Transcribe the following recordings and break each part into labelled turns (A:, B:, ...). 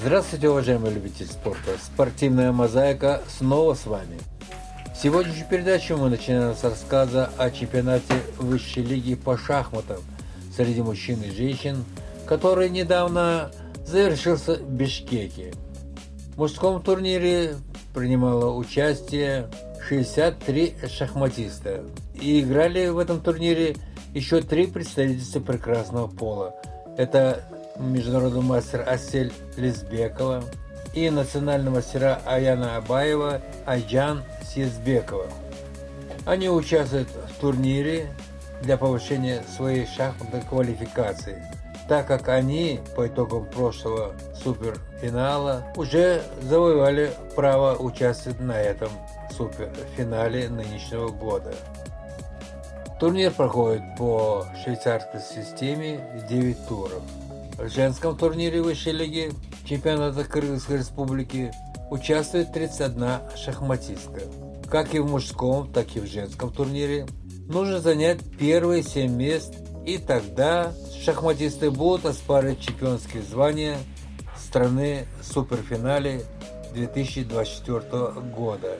A: Здравствуйте, уважаемые любители спорта! Спортивная мозаика снова с вами. Сегодняшнюю передачу мы начинаем с рассказа о чемпионате высшей лиги по шахматам среди мужчин и женщин, который недавно завершился в Бишкеке. В мужском турнире принимало участие 63 шахматиста, и играли в этом турнире еще 3 представительства прекрасного пола. Это международный мастер Асель Лизбекова и национальные мастера Аяна Абаева, Айджан Съезбекова. Они участвуют в турнире для повышения своей шахматной квалификации, так как они по итогам прошлого суперфинала уже завоевали право участвовать на этом суперфинале нынешнего года. Турнир проходит по швейцарской системе в 9 туров. В женском турнире высшей лиги чемпионата Кыргызской республики участвует 31 шахматистка. Как и в мужском, так и в женском турнире нужно занять первые 7 мест, и тогда шахматисты будут оспаривать чемпионские звания страны в суперфинале 2024 года.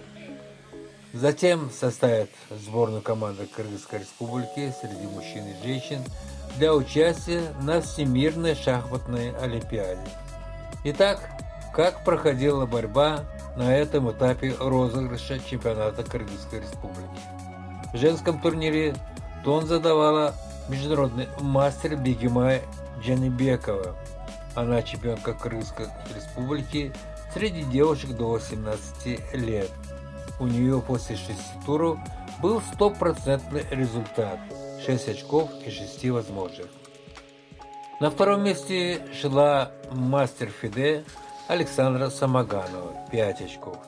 A: Затем составят сборную команды Кыргызской республики среди мужчин и женщин для участия на Всемирной шахматной олимпиаде. Итак, как проходила борьба на этом этапе розыгрыша чемпионата Кыргызской республики? В женском турнире тон задавала международный мастер Бегимай Джанибекова. Она чемпионка Кыргызской республики среди девушек до 18 лет. У нее после 6 туров был 100% результат – 6 очков и 6 возможных. На втором месте шла мастер ФИДЕ Александра Самоганова – 5 очков.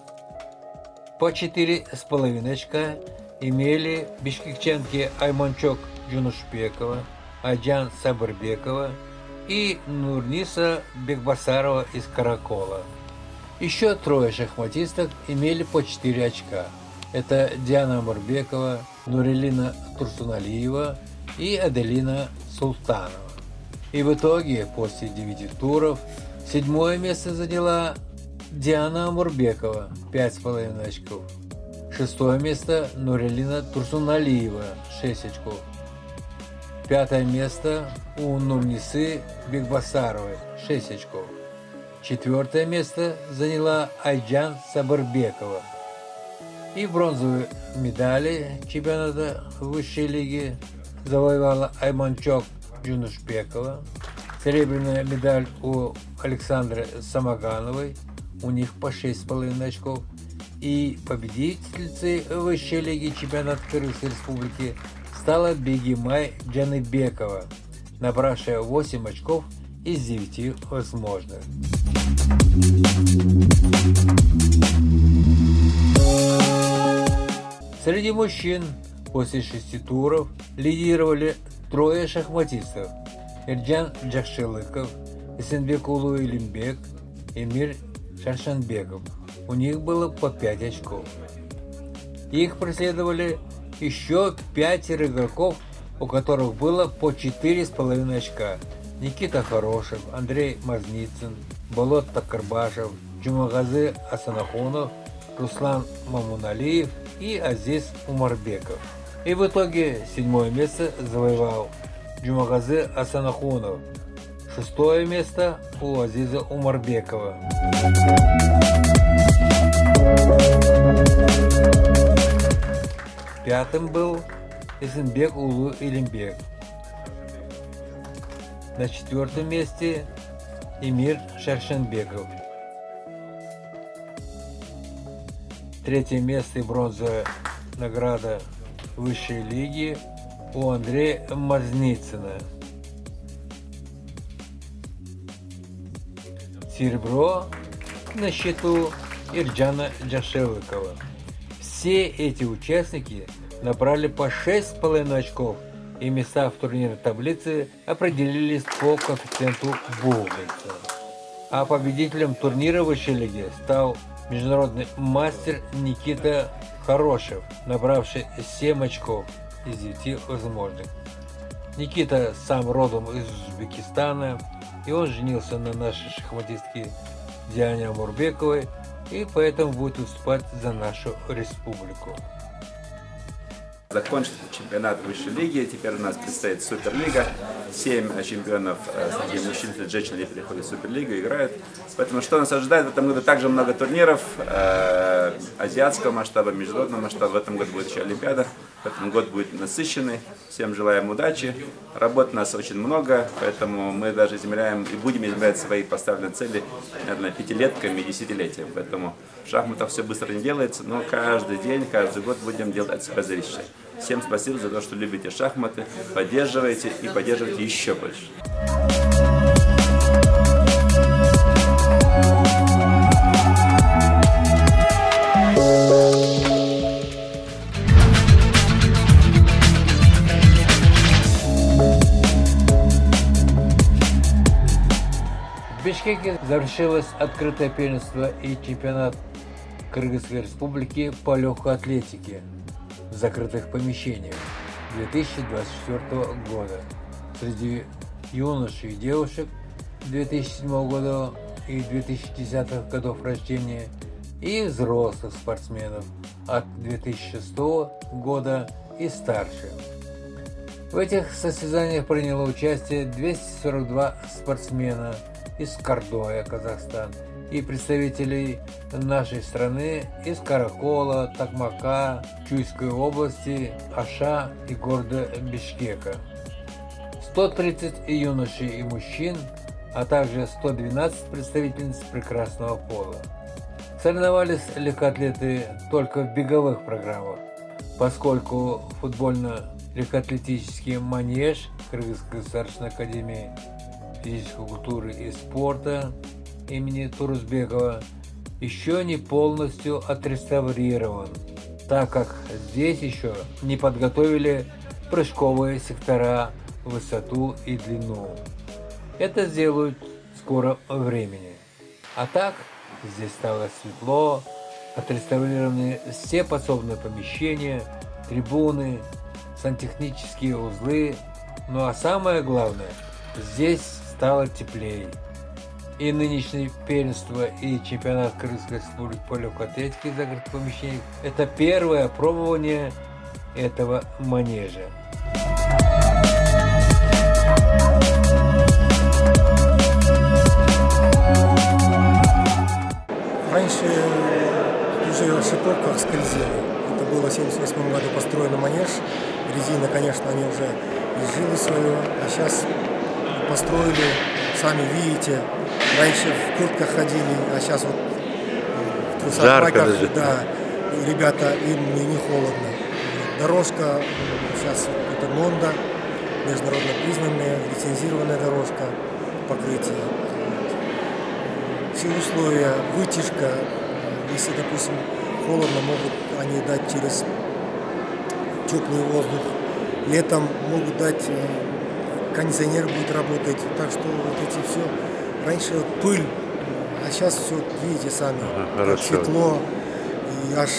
A: По 4,5 очка имели бишкекчанки Айманчок Джунушбекова, Айджан Сабырбекова и Нурниса Бекбасарова из Каракола. Еще 3 шахматисток имели по 4 очка. Это Диана Амурбекова, Нурелина Турсуналиева и Аделина Султанова. И в итоге, после 9 туров, 7 место заняла Диана Амурбекова, 5,5 очков. 6 место Нурелина Турсуналиева, 6 очков. 5 место у Нурнисы Бекбасаровой, 6 очков. 4 место заняла Айджан Сабырбекова. И бронзовые медали чемпионата высшей лиги завоевала Айманчок Джунушбекова. Серебряная медаль у Александры Самогановой, у них по 6,5 очков. И победительницей высшей лиги чемпионата Кыргызской республики стала Бегимай Джанибекова, набравшая 8 очков из 9 возможных. Среди мужчин после 6 туров лидировали 3 шахматистов: Эрджан Джакшылыков, Эсенбек Улу Илимбек и Эмир Шаршанбеков. У них было по 5 очков. Их преследовали еще 5 игроков, у которых было по 4,5 очка: Никита Хорошев, Андрей Мазницын, Болот Такырбашев, Джумагазы Асанахунов, Руслан Мамуналиев и Азиз Умарбеков. И в итоге 7 место завоевал Джумагазы Асанахунов, 6 место у Азиза Умарбекова. Пятым был Эсенбек Улу Илимбек. На 4 месте Эмир Шаршанбеков. 3 место и бронзовая награда высшей лиги у Андрея Мазницына. Серебро на счету Эрджана Джашевыкова. Все эти участники набрали по 6,5 очков, и места в турнирной таблице определились по коэффициенту Булгайца. А победителем турнира высшей лиги стал международный мастер Никита Хорошев, набравший 7 очков из 9 возможных. Никита сам родом из Узбекистана, и он женился на нашей шахматистке Диане Амурбековой, и поэтому будет выступать за нашу республику.
B: Закончился чемпионат высшей лиги, теперь у нас предстоит Суперлига. 7 чемпионов среди мужчин и женщин переходят в Суперлигу, играют. Поэтому что нас ожидает? В этом году также много турниров азиатского масштаба, международного масштаба. В этом году будет еще Олимпиада. Поэтому год будет насыщенный. Всем желаем удачи. Работы у нас очень много, поэтому мы даже измеряем и будем измерять свои поставленные цели, наверное, пятилетками и десятилетием. Поэтому в шахматах все быстро не делается, но каждый день, каждый год будем делать от себя зависящее. Всем спасибо за то, что любите шахматы, поддерживаете и поддерживайте еще больше.
A: В Бишкеке завершилось открытое первенство и чемпионат Кыргызской республики по легкой атлетике в закрытых помещениях 2024 года среди юношей и девушек 2007 года и 2010 годов рождения и взрослых спортсменов от 2006 года и старше. В этих состязаниях приняло участие 242 спортсмена из Кардоя, Казахстан, и представителей нашей страны из Каракола, Токмака, Чуйской области, Аша и города Бишкека. 130 юношей и мужчин, а также 112 представительниц прекрасного пола. Соревновались легкоатлеты только в беговых программах, поскольку футбольно-легкоатлетический манеж Кыргызской государственной академии физической культуры и спорта имени Турузбекова еще не полностью отреставрирован, так как здесь еще не подготовили прыжковые сектора в высоту и длину. Это сделают в скором времени. А так, здесь стало светло, отреставрированы все подсобные помещения, трибуны, сантехнические узлы, ну а самое главное, здесь стало теплее. И нынешнее первенство и чемпионат Кыргызской республики по легкой атлетике в закрытых помещениях – это первое пробование этого манежа.
C: Раньше уже в шиповках скользили. Это было в 1978 году построен манеж. Резина, конечно, они уже изжили свое, а сейчас построили, сами видите. Раньше в куртках ходили, а сейчас вот в трусах, майках, да, ребята, им не холодно. Дорожка, сейчас это Монда, международно признанная, лицензированная дорожка, покрытие. Все условия, вытяжка, если, допустим, холодно, могут они дать через теплый воздух. Летом могут дать, кондиционер будет работать, так что вот эти все. Раньше вот пыль, а сейчас все, видите сами, светло, и аж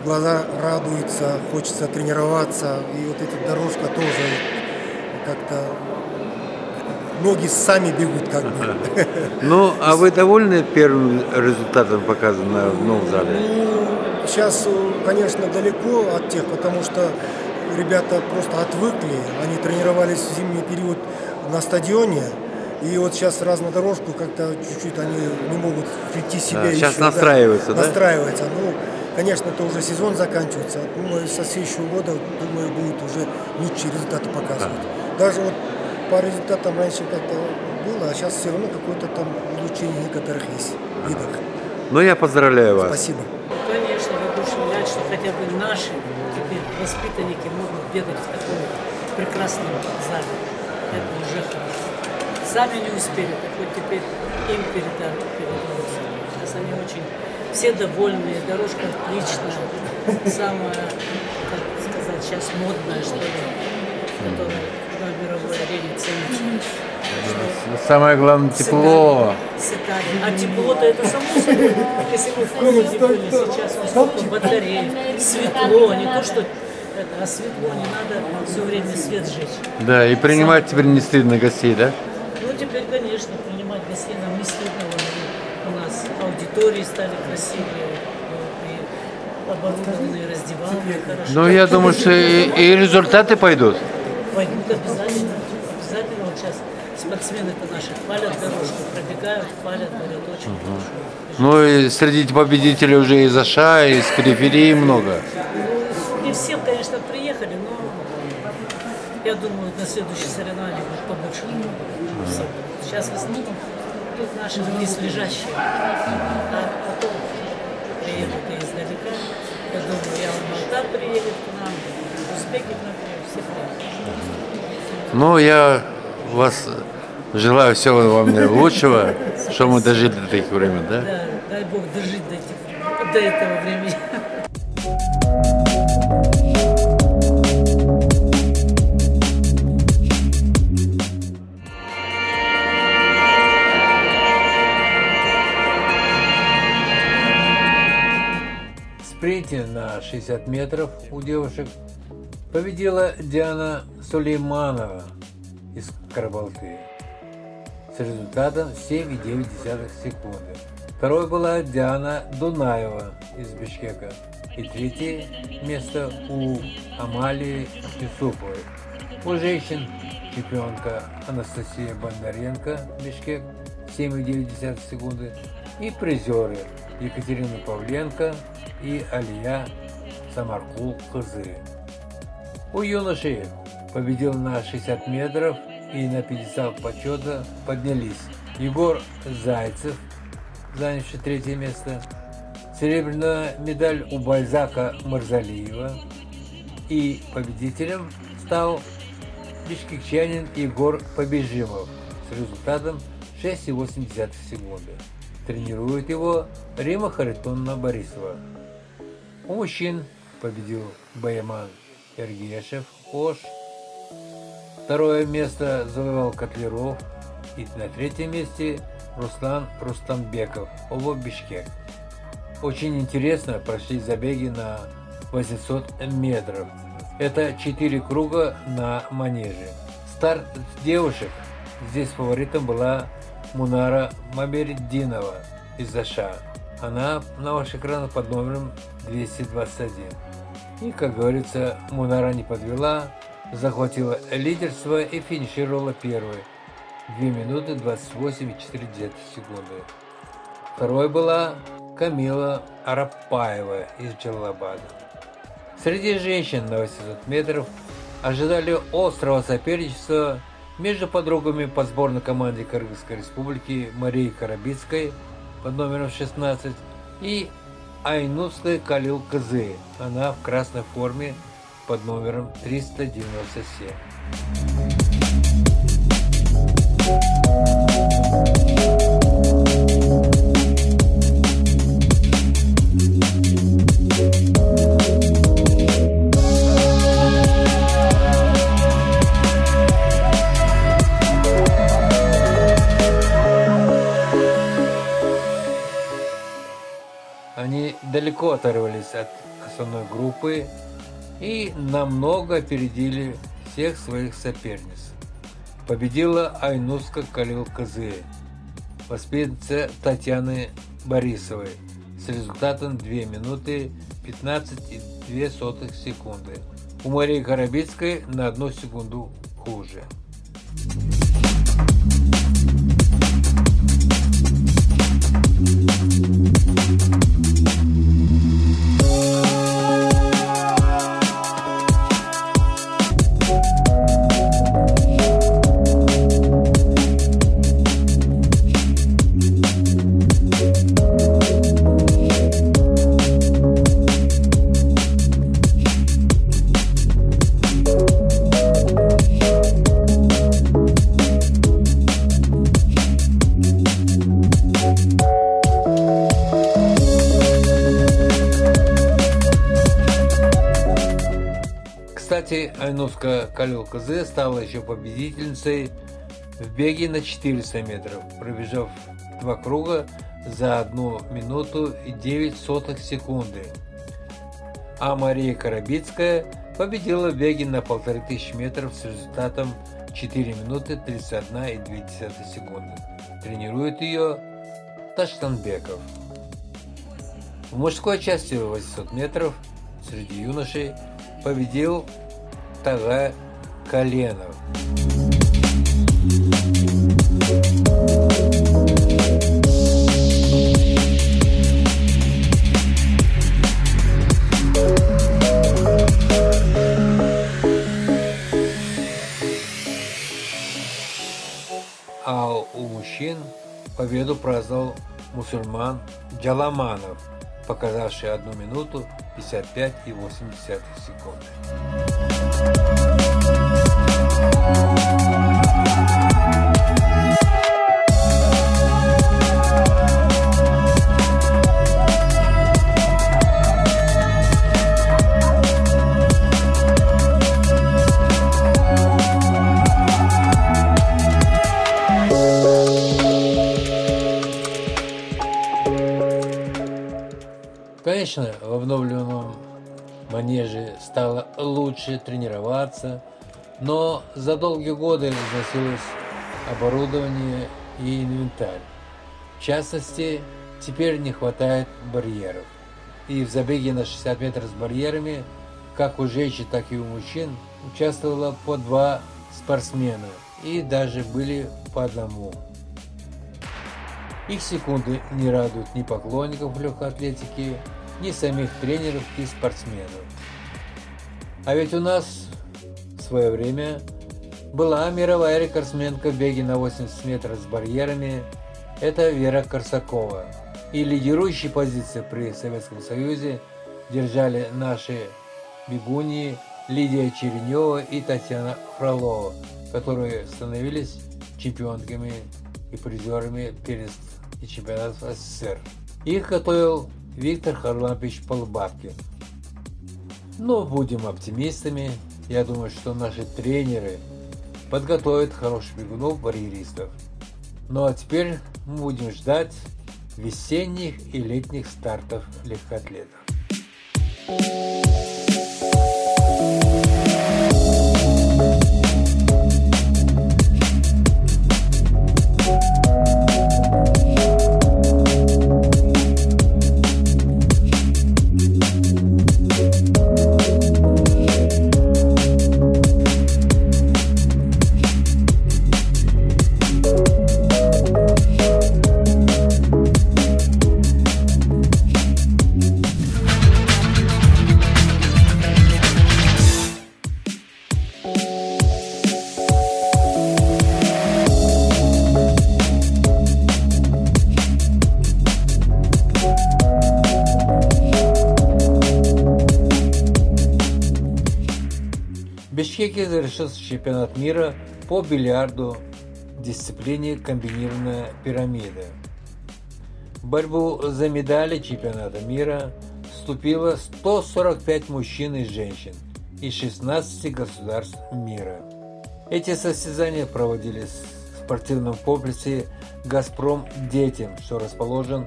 C: глаза радуются, хочется тренироваться, и вот эта дорожка тоже как-то, ноги сами бегут как бы.
A: Ну, а вы довольны первым результатом, показанным в новом зале?
C: Ну, сейчас, конечно, далеко от тех, потому что ребята просто отвыкли, они тренировались в зимний период на стадионе. И вот сейчас раз на дорожку как-то чуть-чуть они не могут прийти себе.
A: Сейчас
C: еще,
A: настраиваются, да?
C: Настраиваются. Ну, конечно, это уже сезон заканчивается. Думаю, со следующего года, думаю, будет уже лучшие результаты показывать. Даже вот по результатам раньше как-то было, а сейчас все равно какое-то там улучшение некоторых есть видов.
A: Ну, я поздравляю вас.
C: Спасибо.
D: Конечно, воодушевлять, что хотя бы наши теперь воспитанники могут бегать в таком прекрасном зале. Это уже хорошо. Сами не успели, так вот теперь им передали. Сейчас они очень все довольные, дорожка отличная, самая, как сказать, сейчас модная, что ли, которая на мировой арене ценится.
A: Самое главное, тепло.
D: А тепло-то это само собой. Если вы в комнате были сейчас, сколько батареек, светло, не то что это, а светло, не надо все время свет сжечь.
A: Да, и принимать теперь не стыдно гостей, да?
D: Ну, теперь, конечно, принимать гостей нам не стыдно. у нас аудитории стали красивые, и оборудованные раздевалки хорошо.
A: Ну, я думаю, что и результаты пойдут.
D: Пойдут обязательно. Обязательно. Вот сейчас спортсмены-то наши хвалят дорожку, пробегают, хвалят, говорят, очень хорошо.
A: Ну, и среди победителей уже из Аша, из периферии много.
D: Ну, не все, конечно, приехали, но я думаю, на следующие соревнования будет побольше. Сейчас в основном тут наши близлежащие, а потом приедут и издалека. Я думаю, Ялмалта приедет к нам, узбеки, например, все приедут.
A: Ну, я вас желаю всего вам наилучшего, чтобы мы дожили до таких времен, да?
D: Да, дай Бог дожить до этого времени.
A: В спринте на 60 метров у девушек победила Диана Сулейманова из Карабалты с результатом 7,9 секунды. Второй была Диана Дунаева из Бишкека. И третье место у Амалии Юсуповой. У женщин чемпионка Анастасия Бондаренко, Бишкек, 7,9 секунды. И призеры Екатерина Павленко и Алия Самаркул Кызы. У юношей победил на 60 метров и на 50 почета поднялись Егор Зайцев, занявший третье место, серебряная медаль у Бальзака Марзалиева, и победителем стал бишкекчанин Егор Побежимов с результатом 6,8 секунды. Тренирует его Рима Харитонна Борисова. У мужчин победил Баяман Ергешев, Ош. Второе место завоевал Котляров. И на третьем месте Руслан Рустамбеков, оба Бишкек. Очень интересно прошли забеги на 800 метров. Это 4 круга на манеже. Старт девушек. Здесь фаворитом была Мунара Мамердинова из Аша. Она на ваших экранах под номером 221. И, как говорится, Мунара не подвела, захватила лидерство и финишировала первой. 2 минуты 28,4 секунды. Второй была Камила Арапаева из Джалалабада. Среди женщин на 800 метров ожидали острого соперничества между подругами по сборной команде Кыргызской республики Марией Карабицкой под номером 16 и Айнуской Калил Кызы. Она в красной форме под номером 397. Они далеко оторвались от основной группы и намного опередили всех своих соперниц. Победила Айнуска Калил Кызы, воспитанница Татьяны Борисовой, с результатом 2 минуты 15,2 секунды. У Марии Карабицкой на 1 секунду хуже. Кстати, Айнуска Калил Кызы стала еще победительницей в беге на 400 метров, пробежав 2 круга за 1 минуту и 9 секунды. А Мария Карабицкая победила в беге на 1500 метров с результатом 4 минуты 31,2 секунды. Тренирует ее Таштанбеков. В мужской части 800 метров среди юношей победил Тагай Коленов. А у мужчин победу праздновал мусульман Джаламанов, показавший 1 минуту 55,8 секунды. Конечно, в обновленном манеже стало лучше тренироваться, но за долгие годы износилось оборудование и инвентарь. В частности, теперь не хватает барьеров. И в забеге на 60 метров с барьерами, как у женщин, так и у мужчин, участвовало по 2 спортсмена, и даже были по 1. Их секунды не радуют ни поклонников легкоатлетики, ни самих тренеров и спортсменов. А ведь у нас в свое время была мировая рекордсменка в беге на 80 метров с барьерами, это Вера Корсакова. И лидирующие позиции при Советском Союзе держали наши бегуньи Лидия Черенева и Татьяна Фролова, которые становились чемпионками и призерами первенств и чемпионатов СССР. Их готовил Виктор Харламович Полбабкин. Но будем оптимистами. Я думаю, что наши тренеры подготовят хороших бегунов-барьеристов. Ну а теперь мы будем ждать весенних и летних стартов легкоатлетов. В Бишкеке завершился чемпионат мира по бильярду в дисциплине комбинированная пирамида. В борьбу за медали чемпионата мира вступило 145 мужчин и женщин из 16 государств мира. Эти состязания проводились в спортивном комплексе «Газпром Детям», что расположен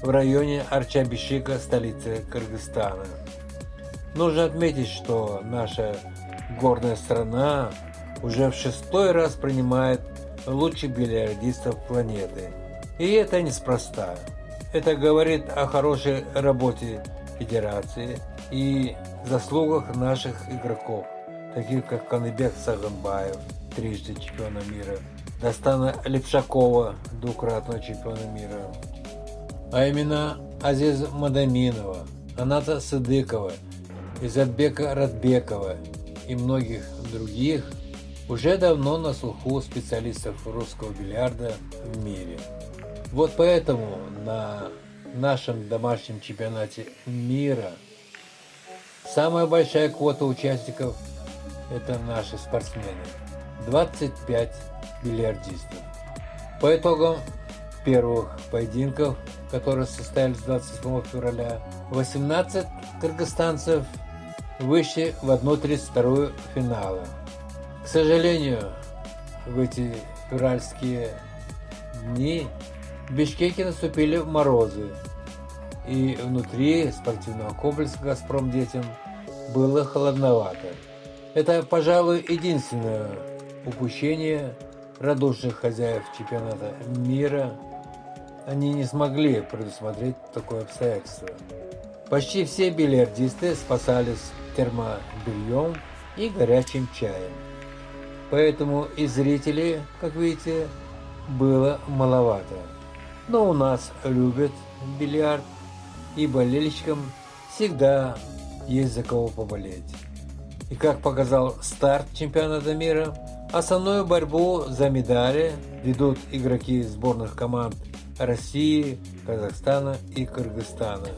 A: в районе Арча-Бишика, столицы Кыргызстана. Нужно отметить, что наша горная страна уже в 6-й раз принимает лучших бильярдистов планеты. И это неспроста. Это говорит о хорошей работе федерации и заслугах наших игроков, таких как Каныбек Саганбаев, трижды чемпиона мира, Дастана Лепшакова, двукратного чемпиона мира, а именно Азиза Мадаминова, Аната Сыдыкова, Изатбека Радбекова и многих других уже давно на слуху специалистов русского бильярда в мире. Вот поэтому на нашем домашнем чемпионате мира самая большая квота участников – это наши спортсмены. 25 бильярдистов. По итогам первых поединков, которые состоялись 27 февраля, 18 кыргызстанцев вышли в 1/32 финала. К сожалению, в эти февральские дни в Бишкеке наступили морозы, и внутри спортивного комплекса «Газпром Детям» было холодновато. Это, пожалуй, единственное упущение радушных хозяев чемпионата мира они не смогли предусмотреть такое обстоятельство. Почти все бильярдисты спасались термобельем и горячим чаем. Поэтому и зрителей, как видите, было маловато. Но у нас любят бильярд, и болельщикам всегда есть за кого поболеть. И как показал старт чемпионата мира, основную борьбу за медали ведут игроки сборных команд России, Казахстана и Кыргызстана.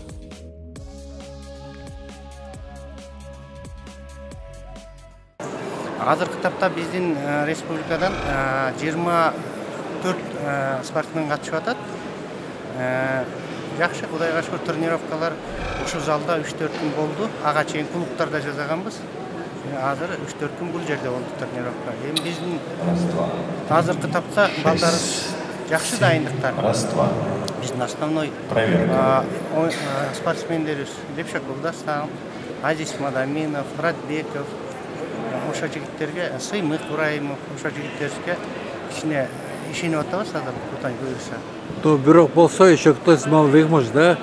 E: Азыркы тапта биздин республикадан 24 спортсмен катышып атат. Жакшы, Кудайга шүкүр, тренировкалар ушул залда 3-4 күн болду. Ага чейин клубтарда жасаганбыз. Азыр 3-4 күн бул жерде болду тренировка. Эми биздин азыркы тапта балдарыбыз жакшы дайындыктар. Биздин основной спортсмендерибиз Лепшаков Дастан, Азиз Мадаминов, Радбеков, ошо жигиттерге, Сыймык Урайымов, ошо жигиттерге кичине ишенип атабыз азыр Кудай буйруса.
A: То бирок болсо еще кто из молодых может, да,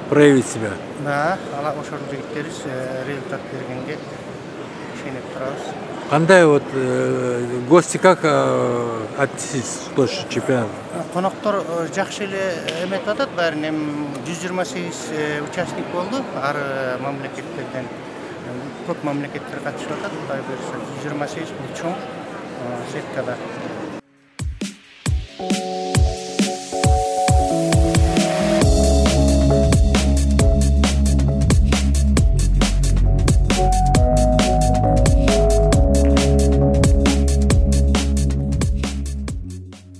A: проявить себя?
E: Да, ала ошол жигиттерибиз результат бергенге ишенип турабыз.
A: Кандай вот гости как отнеслись к този чемпионат?
E: Коноктор жакшы эле эметип атат, баарын эми 128 участник болду. Ар мамлекеттерден көп мамлекеттер катышып атат. Кудай буйруса 128 бул чоң сеткада.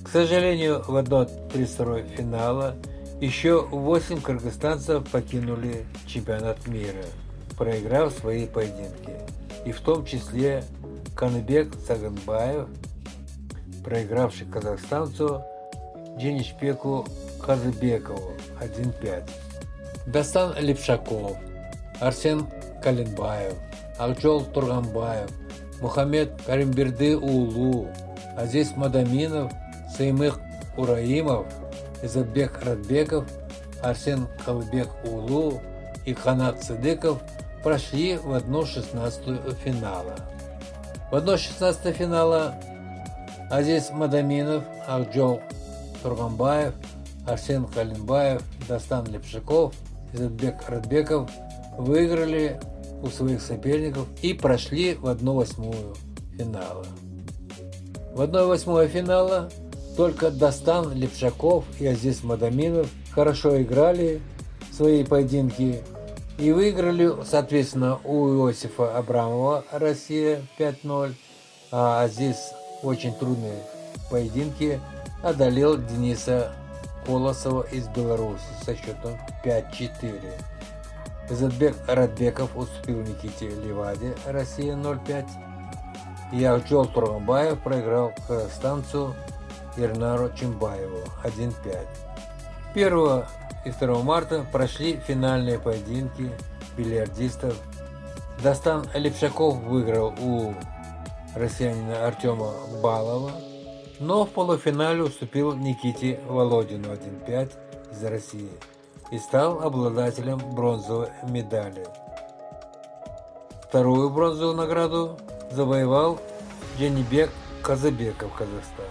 A: К сожалению, в 1/32 финала еще 8 кыргызстанцев покинули чемпионат мира, проиграв свои поединки. И в том числе Каныбек Цаганбаев, проигравший казахстанцу Дженишпеку Казыбекову 1-5. Дастан Лепшаков, Арсен Калинбаев, Акжол Турганбаев, Мухаммед Каримберды Улу, Азиз Мадаминов, Сыймык Ураимов, Изатбек Радбеков, Арсен Калыбек Улу и Канат Сыдыков прошли в 1/16 финала. В 1/16 финала Азиз Мадаминов, Акжол Турганбаев, Арсен Калинбаев, Дастан Лепшаков, Изатбек Радбеков выиграли у своих соперников и прошли в 1/8 финала. В 1/8 финала только Дастан Лепшаков и Азиз Мадаминов хорошо играли свои поединки и выиграли, соответственно, у Иосифа Абрамова Россия 5-0, а Азиз в очень трудные поединки одолел Дениса Колосова из Беларуси со счетом 5-4. Изатбек Радбеков уступил Никите Леваде, Россия 0-5. И Акжол Турганбаев проиграл казахстанцу Ернару Чимбаеву 1-5. 1 и 2 марта прошли финальные поединки бильярдистов. Дастан Лепшаков выиграл у россиянина Артема Балова, но в полуфинале уступил Никите Володину 1-5 из России и стал обладателем бронзовой медали. Вторую бронзовую награду завоевал Дженибек Казыбеков, Казахстан.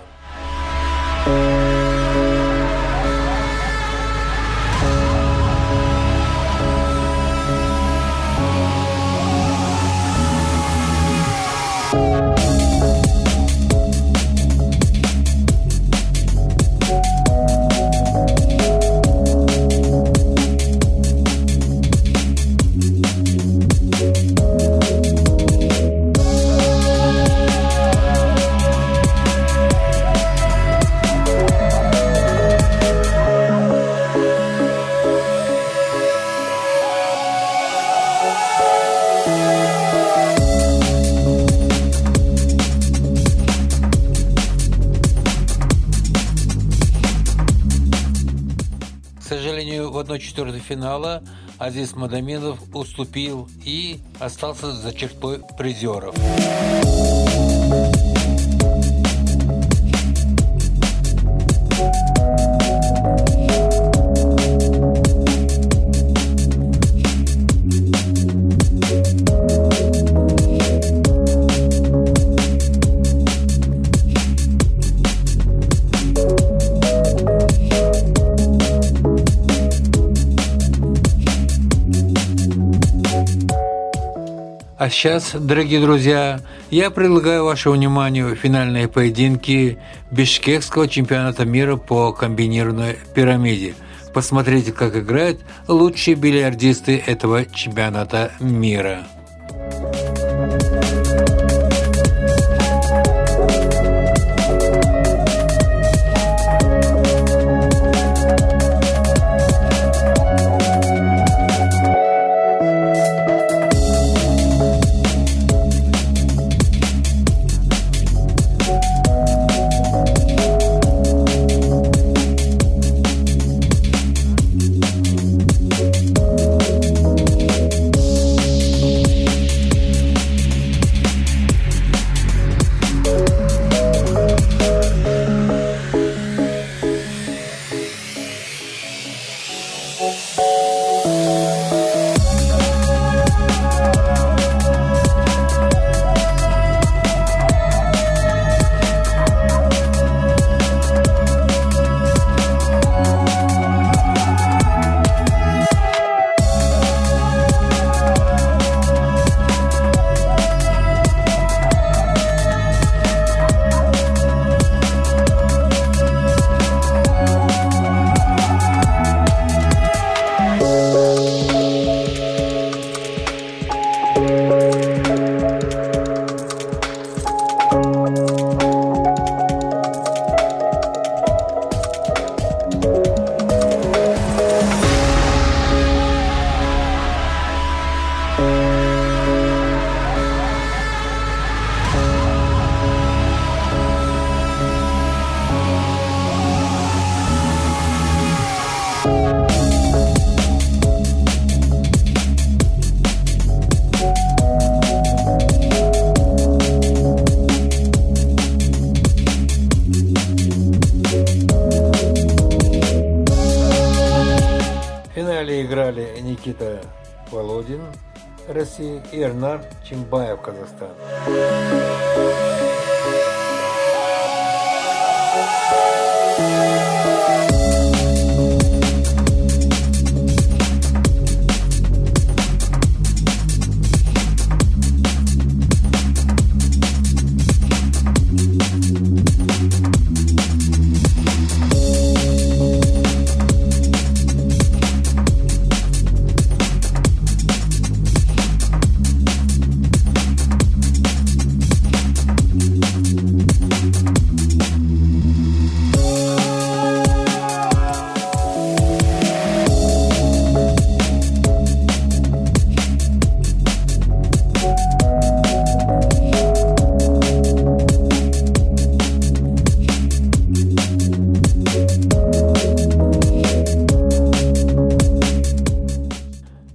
A: К сожалению, в 1/4 финала Азиз Мадаминов уступил и остался за чертой призеров. А сейчас, дорогие друзья, я предлагаю вашему вниманию финальные поединки бишкекского чемпионата мира по комбинированной пирамиде. Посмотрите, как играют лучшие бильярдисты этого чемпионата мира. В финале играли Никита Володин, Россия, и Эрнар Чимбаев, Казахстан.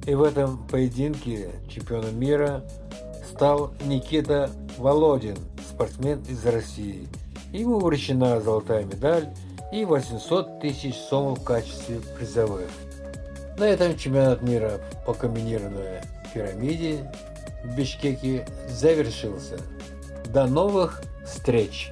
A: И в этом поединке чемпионом мира стал Никита Володин, спортсмен из России. Ему вручена золотая медаль и 800 тысяч сом в качестве призовых. На этом чемпионат мира по комбинированной пирамиде в Бишкеке завершился. До новых встреч!